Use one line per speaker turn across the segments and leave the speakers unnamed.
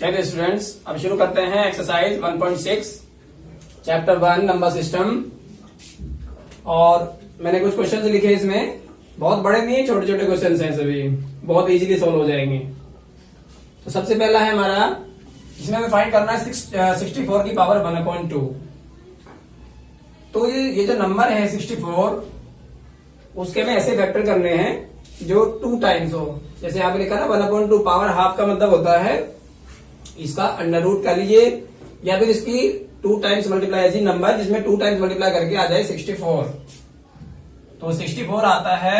चलिए स्टूडेंट्स, अब शुरू करते हैं एक्सरसाइज 1.6 चैप्टर 1 नंबर सिस्टम। और मैंने कुछ क्वेश्चंस लिखे इसमें, बहुत बड़े नहीं है, छोटे छोटे क्वेश्चंस हैं, सभी बहुत इजीली सॉल्व हो जाएंगे। तो सबसे पहला है हमारा, इसमें हमें फाइंड करना है 64 की पावर 1/2। तो ये जो नंबर है 64, उसके में ऐसे फैक्टर करने हैं जो 2 टाइम्स हो। जैसे यहाँ पे लिखा ना 1/2, पावर हाफ का मतलब होता है इसका अंडर रूट कर लीजिए, या फिर इसकी 2 टाइम्स मल्टीप्लाई, ऐसी नंबर जिसमें 2 टाइम्स मल्टीप्लाई करके आ जाए 64। तो 64 आता है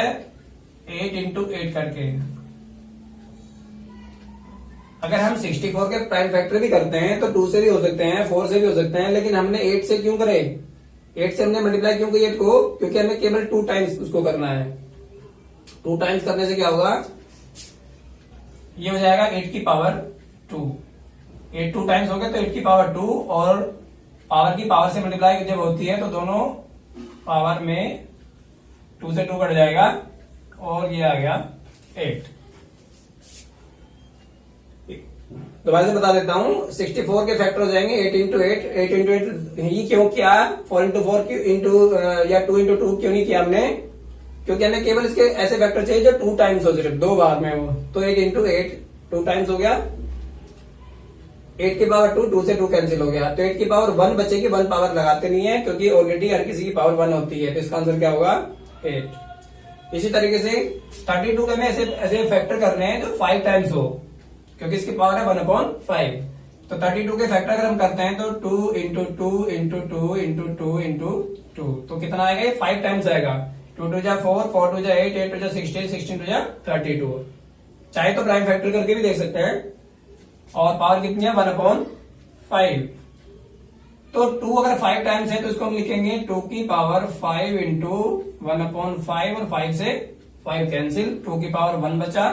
8 इंटू 8 करके। अगर हम 64 के प्राइम फैक्टर भी करते हैं तो 2 से भी हो सकते हैं, 4 से भी हो सकते हैं, लेकिन हमने 8 से क्यों करे, 8 से हमने मल्टीप्लाई क्यों किया को, क्योंकि हमें केवल 2 टाइम्स उसको करना है। 2 टाइम्स करने से क्या होगा, ये हो जाएगा 8 की पावर 2। 8 2 टाइम्स हो गए तो 8 की पावर 2, और पावर की पावर से मल्टीप्लाई जब होती है तो दोनों पावर में 2 से 2 कट जाएगा और ये आ गया 8। दोबारा से बता देता हूं, 64 के फैक्टर हो जाएंगे 8 इंटू 8, 8 इंटू 8। ये क्यों किया, 4 इंटू 4 इंटू या 2 इंटू 2 क्यों नहीं किया हमने, क्योंकि हमें केवल इसके ऐसे फैक्टर चाहिए जो 2 टाइम्स हो, सिर्फ 2 बार में हो। तो 8 इंटू 8 2 टाइम्स हो गया, 8 की पावर 2, 2 से 2 कैंसिल हो गया, तो 8 की पावर 1 बचेगी। 1 पावर लगाते नहीं है क्योंकि ऑलरेडी हर किसी की पावर 1 होती है, तो इसका आंसर क्या होगा 8। इसी तरीके से 32 के में ऐसे फैक्टर करने हैं जो 5 टाइम्स हो, क्योंकि इसकी पावर है 1/5। तो 32 के फैक्टर अगर हम करते हैं तो 2 इंटू 2 इंटू 2 इंटू 2 इंटू 2, तो कितना आएगा, ये 5 टाइम्स आएगा। 2 2 जा 4, 4 2 जा 8, 8 2 जा 16, 16 2 जा 32। चाहे तो प्राइम फैक्टर करके भी देख सकते हैं। और पावर कितनी है 1/5। तो 2 अगर 5 टाइम्स है तो इसको हम लिखेंगे 2 की पावर 5 इंटू 1/5, और 5 से 5 कैंसिल, 2 की पावर 1 बचा,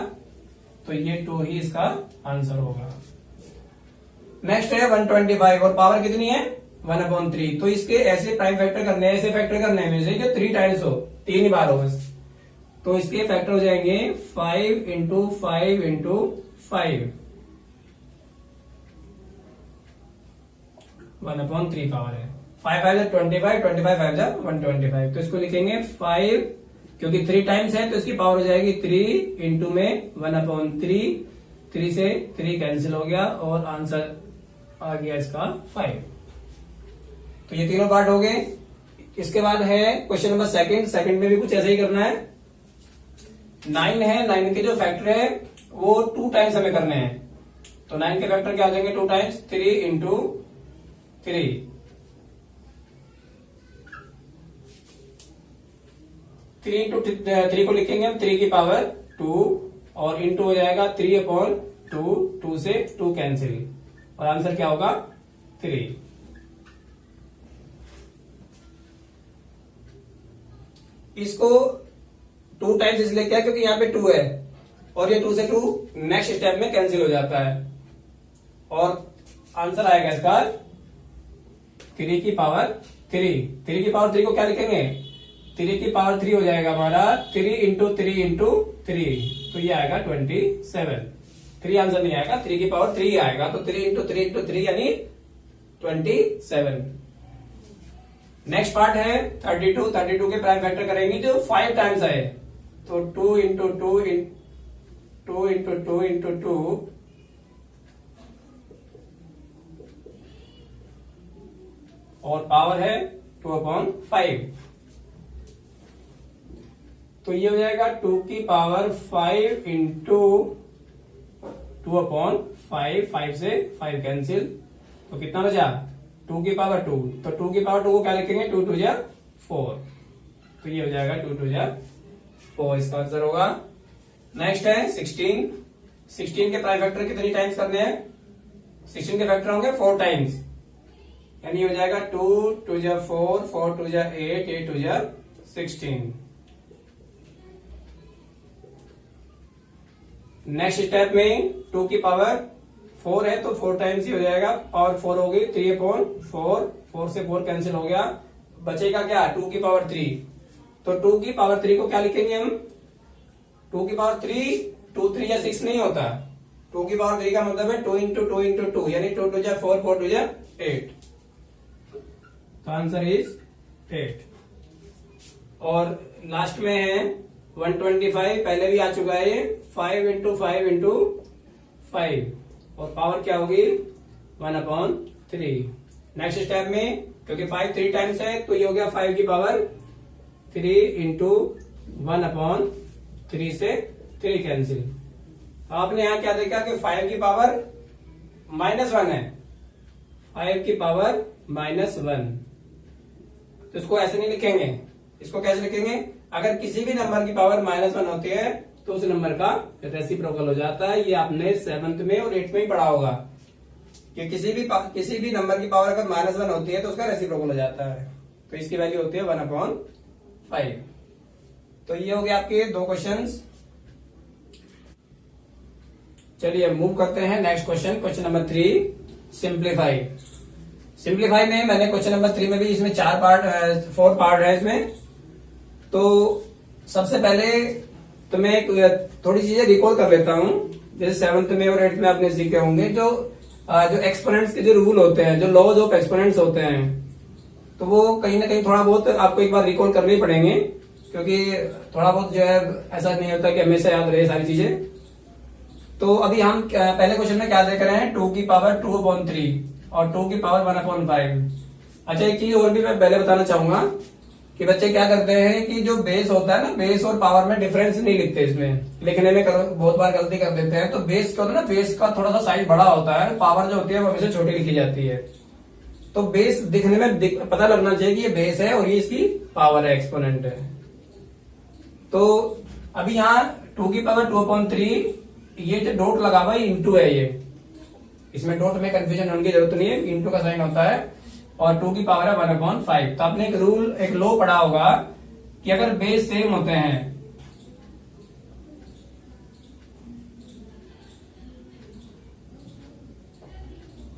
तो ये 2 ही इसका आंसर होगा। नेक्स्ट है 125, और पावर कितनी है 1/3। तो इसके ऐसे प्राइम फैक्टर करने हैं, ऐसे फैक्टर करने हैं मुझे जो 3 टाइम्स हो, 3 ही बार हो बस। तो इसके फैक्टर हो जाएंगे 5 इंटू 5 इंटू 5, 1/3 पावर है। 5 5 25, 25 5 125। तो इसको लिखेंगे 5, क्योंकि 3 टाइम्स है तो इसकी पावर हो जाएगी 3 इंटू में 1/3, 3 से 3 कैंसिल हो गया, और आंसर आ गया इसका 5। तो ये तीनों पार्ट हो गए। इसके बाद है क्वेश्चन नंबर सेकंड में भी कुछ ऐसा ही करना है। 9 है, 9 के जो फैक्टर है वो 2 टाइम्स हमें करने हैं। तो 9 के फैक्टर क्या हो जाएंगे 2 टाइम्स, 3 इंटू 3, 3 इंटू 3 को लिखेंगे हम 3 की पावर 2, और इंटू हो जाएगा 3/2, 2 से 2 कैंसिल, और आंसर क्या होगा 3। इसको 2 टाइम्स इसलिए क्या, क्योंकि यहां पे 2 है, और ये 2 से 2 नेक्स्ट स्टेप में कैंसिल हो जाता है, और आंसर आएगा इसका 3 की पावर 3। 3 की पावर 3 को क्या लिखेंगे, 3 की पावर 3 हो जाएगा हमारा 3 इंटू 3 इंटू 3, तो ये आएगा 27। 3 आंसर नहीं आएगा, 3 की पावर 3 आएगा, तो 3 इंटू 3 इंटू 3 यानी 27। नेक्स्ट पार्ट है 32। 32 के प्राइम फैक्टर करेंगे जो 5 टाइम्स है, तो 2 इंटू 2 इंटू 2 इंटू 2, और पावर है 2/5। तो ये हो जाएगा 2 की पावर 5 इंटू 2/5, 5 से 5 कैंसिल, तो कितना बचा 2 की पावर 2। तो 2 की पावर 2 को क्या लिखेंगे, 2 2 जा 4, तो ये हो जाएगा 2 2 जा 4, इसका आंसर होगा। नेक्स्ट है 16। 16 के प्राइम फैक्टर कितनी टाइम्स करने हैं, 16 के फैक्टर होंगे 4 टाइम्स, यानी हो जाएगा 2 2 जा 4, 4 2 जा 8, 8 2 जा 16। नेक्स्ट स्टेप में 2 की पावर 4 है तो 4 टाइम्स ही हो जाएगा, पावर 4 हो गई, 3/4, 4 से 4 कैंसिल हो गया, बचेगा क्या 2 की पावर 3। तो 2 की पावर 3 को क्या लिखेंगे हम, 2 की पावर 3, 2 3 या 6 नहीं होता, 2 2 की पावर 3 का मतलब है 2 इंटू 2 इंटू 2 यानी 2 टू जा 4, 4 टू जा 8। तो आंसर इज 8। और लास्ट में है 125, पहले भी आ चुका है ये, 5 इंटू 5 इंटू 5 और पावर क्या होगी 1/3। नेक्स्ट स्टेप में क्योंकि 5 3 टाइम्स है तो ये हो गया 5 की पावर 3 इंटू 1/3 से 3 कैंसिल। आपने यहां क्या देखा कि 5 की पावर -1 है, 5 की पावर -1, तो इसको ऐसे नहीं लिखेंगे। इसको कैसे लिखेंगे, अगर किसी भी नंबर की पावर -1 होती है तो उस नंबर का रेसिप्रोकल हो जाता है। ये आपने 7th में और 8th में ही पढ़ा होगा कि किसी भी नंबर की पावर अगर -1 होती है तो उसका रेसिप्रोकल हो जाता है। तो इसकी वैल्यू होती है 1/5। तो ये हो गया आपके 2 क्वेश्चंस। चलिए मूव करते हैं next question, question number 3 simplify. Simplify में मैंने क्वेश्चन नंबर 3 में भी इसमें 4 पार्ट है इसमें। तो सबसे पहले तो मैं थोड़ी चीजें रिकॉल कर लेता हूं, जैसे 7th में और 8th में आपने सीखे होंगे जो एक्सपोनेंट्स के जो रूल होते हैं, जो लॉज ऑफ एक्सपोनेंट्स होते हैं, तो वो कहीं ना कहीं थोड़ा बहुत आपको एक बार रिकॉल करने ही पड़ेंगे, क्योंकि थोड़ा बहुत जो है ऐसा नहीं होता कि हमेशा याद रहे सारी चीजें। तो अभी हम पहले क्वेश्चन में क्या देख रहे हैं, 2 की पावर 2/3 और 2 की पावर 1/5। अच्छा एक चीज और भी मैं पहले बताना चाहूंगा कि बच्चे क्या करते हैं कि जो बेस होता है ना, बेस और पावर में डिफरेंस नहीं लिखते, इसमें लिखने में बहुत बार गलती कर देते हैं। तो बेस क्या होता है ना, बेस का थोड़ा सा साइज बड़ा होता है, पावर जो होती है वो हमेशा छोटी लिखी जाती है। तो बेस दिखने में पता लगना चाहिए कि ये बेस है और ये इसकी पावर है, एक्सपोनेंट है। तो अभी यहाँ 2 की पावर 2/3, ये जो डॉट लगा हुआ है इंटू है, ये इसमें डॉट में कंफ्यूजन होने की जरूरत नहीं है, इंटू का साइन होता है, और 2 की पावर है 1/5। तो आपने एक लॉ पढ़ा होगा कि अगर बेस सेम होते हैं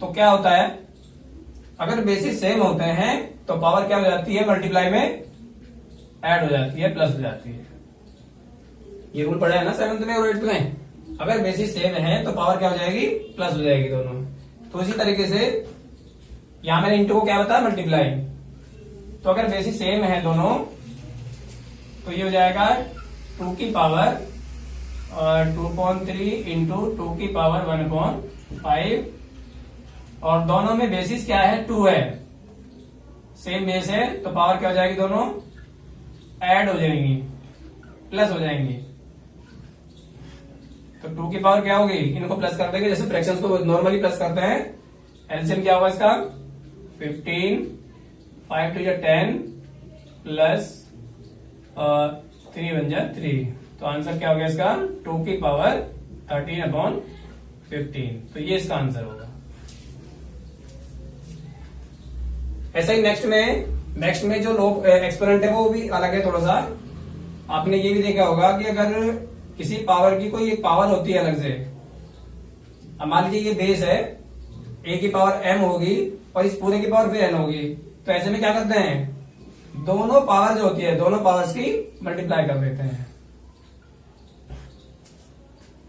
तो क्या होता है, अगर बेसिस सेम होते हैं तो पावर क्या हो जाती है, मल्टीप्लाई में ऐड हो जाती है, प्लस हो जाती है। ये रूल पढ़ा है ना 7th में और 8th में, अगर बेसिस सेम है तो पावर क्या हो जाएगी, प्लस हो जाएगी दोनों। तो इसी तरीके से यहां मैंने इंटू को क्या बताया, मल्टीप्लाई। तो अगर बेसिस सेम है दोनों तो ये हो जाएगा 2 की पावर 2/3 इंटू 2 की पावर 1/5, और दोनों में बेसिस क्या है, 2 है, सेम बेस है, तो पावर क्या हो जाएगी, दोनों ऐड हो जाएंगी, प्लस हो जाएंगी। तो 2 की पावर क्या होगी, इनको प्लस कर देंगे, जैसे फ्रैक्शंस को नॉर्मली प्लस करते हैं। एलसीएम क्या होगा इसका 15, 5 टू 10 प्लस 3 बन जा 3। तो आंसर क्या हो गया इसका, 2 की पावर 13/15। तो ये इसका आंसर होगा। ऐसा ही नेक्स्ट में जो लोग एक्सपोनेंट है वो भी अलग है थोड़ा सा। आपने ये भी देखा होगा कि अगर किसी पावर की कोई एक पावर होती है अलग से, अब मान लीजिए ये बेस है, a की पावर m होगी और इस पूरे की पावर फिर n होगी, तो ऐसे में क्या करते हैं, दोनों पावर जो होती है दोनों पावर्स की मल्टीप्लाई कर देते हैं।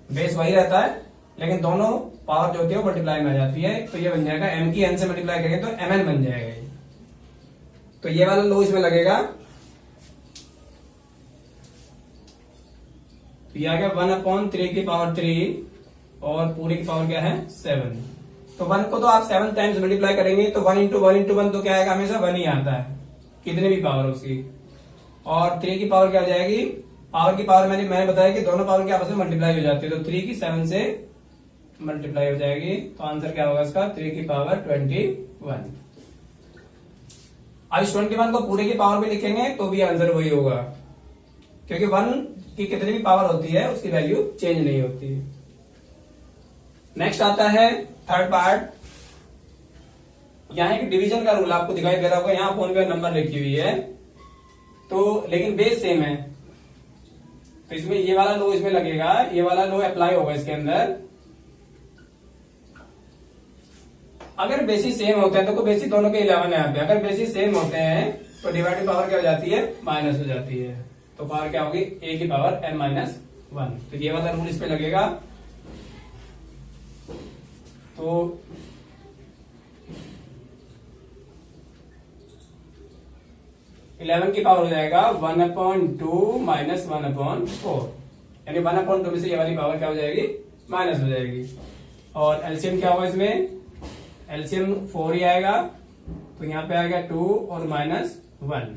बेस वही रहता है लेकिन दोनों पावर जो होती है वो मल्टीप्लाई में आ जाती है। तो ये बन जाएगा m की n से मल्टीप्लाई करेंगे तो mn बन जाएगा ये। तो ये वाला लो इसमें लगेगा, तो ये आ गया 1/3 की पावर 3 और पूरी की पावर क्या है 7। तो 1 को तो आप 7 टाइम्स मल्टीप्लाई करेंगे तो 1 इंटू 1 तो क्या आएगा, हमेशा 1 ही आता है, कितने भी पावर उसकी। और 3 की पावर क्या हो जाएगी, पावर की पावर मैंने बताया कि दोनों पावर की आपस में मल्टीप्लाई हो जाती है, तो 3 की 7 से मल्टीप्लाई हो जाएगी। तो आंसर क्या होगा इसका, 3 की पावर 21। अब इस 21 को पूरे की पावर में लिखेंगे तो भी आंसर वही होगा, क्योंकि 1 की कितनी भी पावर होती है उसकी वैल्यू चेंज नहीं होती। नेक्स्ट आता है थर्ड पार्ट। यहां एक डिवीजन का रूल आपको दिखाई दे रहा होगा, यहां फोन पे नंबर लिखी हुई है, तो लेकिन बेस सेम है, तो इसमें ये वाला लो इसमें लगेगा, ये वाला लो अप्लाई होगा इसके अंदर। अगर बेसिस सेम होते हैं तो बेसिस दोनों के 11 है यहाँ पे, अगर बेसिस सेम होते हैं तो डिवाइडेड पावर क्या हो जाती है, माइनस हो जाती है। तो पावर क्या होगी, a की पावर n-1। तो ये वाला रूल इस पे लगेगा। तो इलेवन की पावर हो जाएगा 1/2 माइनस 1/4, यानी 1/2 में से ये वाली पावर क्या हो जाएगी, माइनस हो जाएगी। और एलसीएम क्या होगा इसमें, एलसीएम 4 ही आएगा, तो यहाँ पे आएगा 2 और माइनस 1।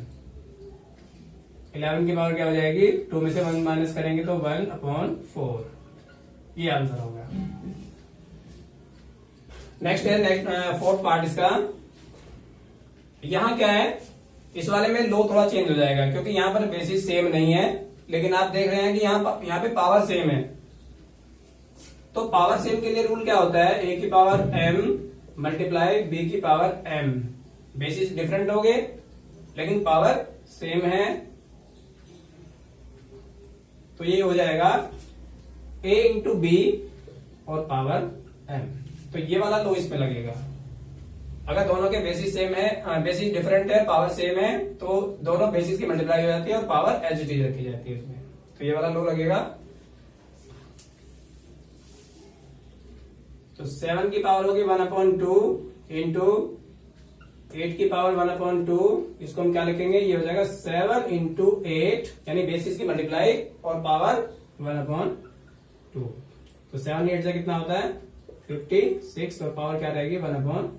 11 की पावर क्या हो जाएगी, 2 में से 1 माइनस करेंगे तो 1/4, ये आंसर होगा। नेक्स्ट है फोर्थ पार्ट इसका। यहाँ क्या है, इस वाले में लो थोड़ा चेंज हो जाएगा क्योंकि यहाँ पर बेसिस सेम नहीं है, लेकिन आप देख रहे हैं कि यहाँ पे पावर सेम है। तो पावर सेम के लिए रूल क्या होता है, ए की पावर m मल्टीप्लाई बी की पावर m। बेसिस डिफरेंट हो गए लेकिन पावर सेम है, तो ये हो जाएगा a इंटू बी और पावर m। तो ये वाला लो इस पे लगेगा। अगर दोनों के बेसिस सेम है, बेसिस डिफरेंट है, पावर सेम है, तो दोनों बेसिस की मल्टीप्लाई हो जाती है और पावर एज इट इज रखी जाती है इसमें, तो ये वाला लो लगेगा। तो 7 की पावर होगी 1/2 इंटू 8 की पावर 1/2, इसको हम क्या लिखेंगे, ये हो जाएगा 7 इंटू 8, यानी बेसिस की मल्टीप्लाई और पावर 1/2। तो 7 8 से कितना होता है 56 और पावर क्या रहेगी 1/2।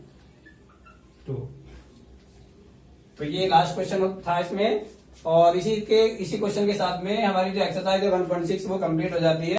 तो ये लास्ट क्वेश्चन था इसमें, और इसी क्वेश्चन के साथ में हमारी जो एक्सरसाइज है 1.6 वो कंप्लीट हो जाती है।